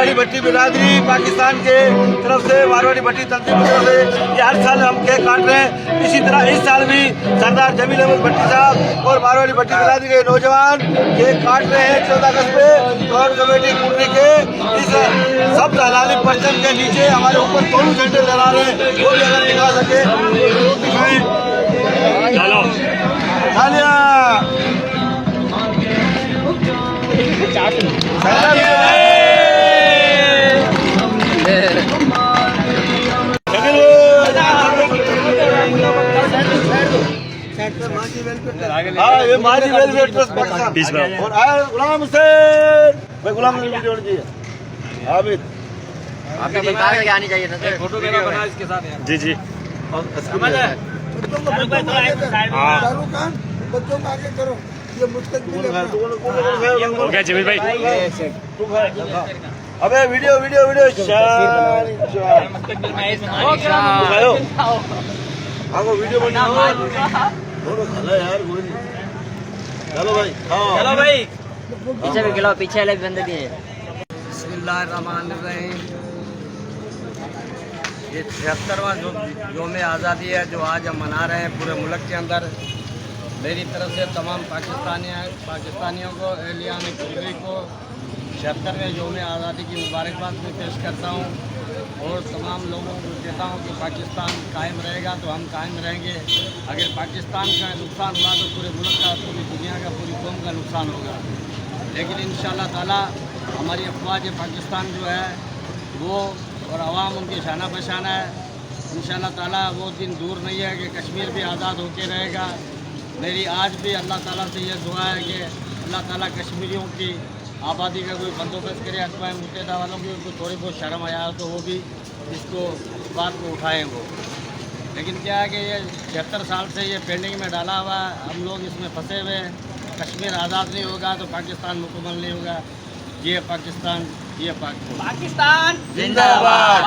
मारवाड़ी भट्टी बिरादरी पाकिस्तान के तरफ से, मारवाड़ी भट्टी तंजीम की तरफ से ये हर साल हम केक काट रहे हैं। इसी तरह इस साल भी सरदार जमील अहमद भट्टी साहब और मारवाड़ी भट्टी बिरादरी के नौजवान केक काट रहे हैं 14 अगस्त पे कोर कमेटी कुर्री के इस सब हलाली परचम के नीचे हमारे ऊपर दोनों झंडे लहरा रहे हैं। वो भी अगर दिखा सके वो दिखाएं। चलो ये माजी वेलफेयर ट्रस्ट पाकिस्तान और गुलाम हुसैन भाई, गुलाम हुसैन जोड़ दीजिए। आबिद आपने बता के आनी चाहिए था सर। फोटो वगैरह बना इसके साथ यार। जी जी समझ है। शाहरुख खान बच्चों को आगे करो, ये मुस्तकबिल है अपना। हो गया जमील भाई। अबे वीडियो वीडियो वीडियो वीडियो बनाओ यार। चलो भाई, चलो भाई पीछे भी खिलाओ, पीछे वाले भी बंदे भी हैं। बिस्मिल्लाहिर्रहमानिर्रहीम। ये 76वां योम आज़ादी है जो आज हम मना रहे हैं पूरे मुल्क के अंदर। मेरी तरफ से तमाम पाकिस्तानियों को, एहलियान कुर्री को 76वें योम आज़ादी की मुबारकबाद में पेश करता हूँ और तमाम लोगों को कहता हूँ कि पाकिस्तान कायम रहेगा तो हम कायम रहेंगे। अगर पाकिस्तान का नुकसान हुआ तो पूरे मुल्क का, पूरी दुनिया का, पूरी कौम का नुकसान होगा। लेकिन इंशाअल्लाह ताला हमारी अफवाज पाकिस्तान जो है वो और आवाम उनकी शाना बशाना है। इंशाअल्लाह ताला वो दिन दूर नहीं है कि कश्मीर भी आज़ाद होकर रहेगा। मेरी आज भी अल्लाह ताला से ये दुआ है कि अल्लाह ताला कश्मीरियों की आबादी का कोई बंदोबस्त करे। अक़वाम मुत्तहिदा वालों की उनको थोड़ी बहुत शर्म आया तो वो भी इसको बात को उठाएँ वो। लेकिन क्या है कि ये 76 साल से ये पेंडिंग में डाला हुआ है, हम लोग इसमें फंसे हुए हैं। कश्मीर आज़ाद नहीं होगा तो पाकिस्तान मुकम्मल नहीं होगा। ये पाकिस्तान, ये पाकिस्तान जिंदाबाद।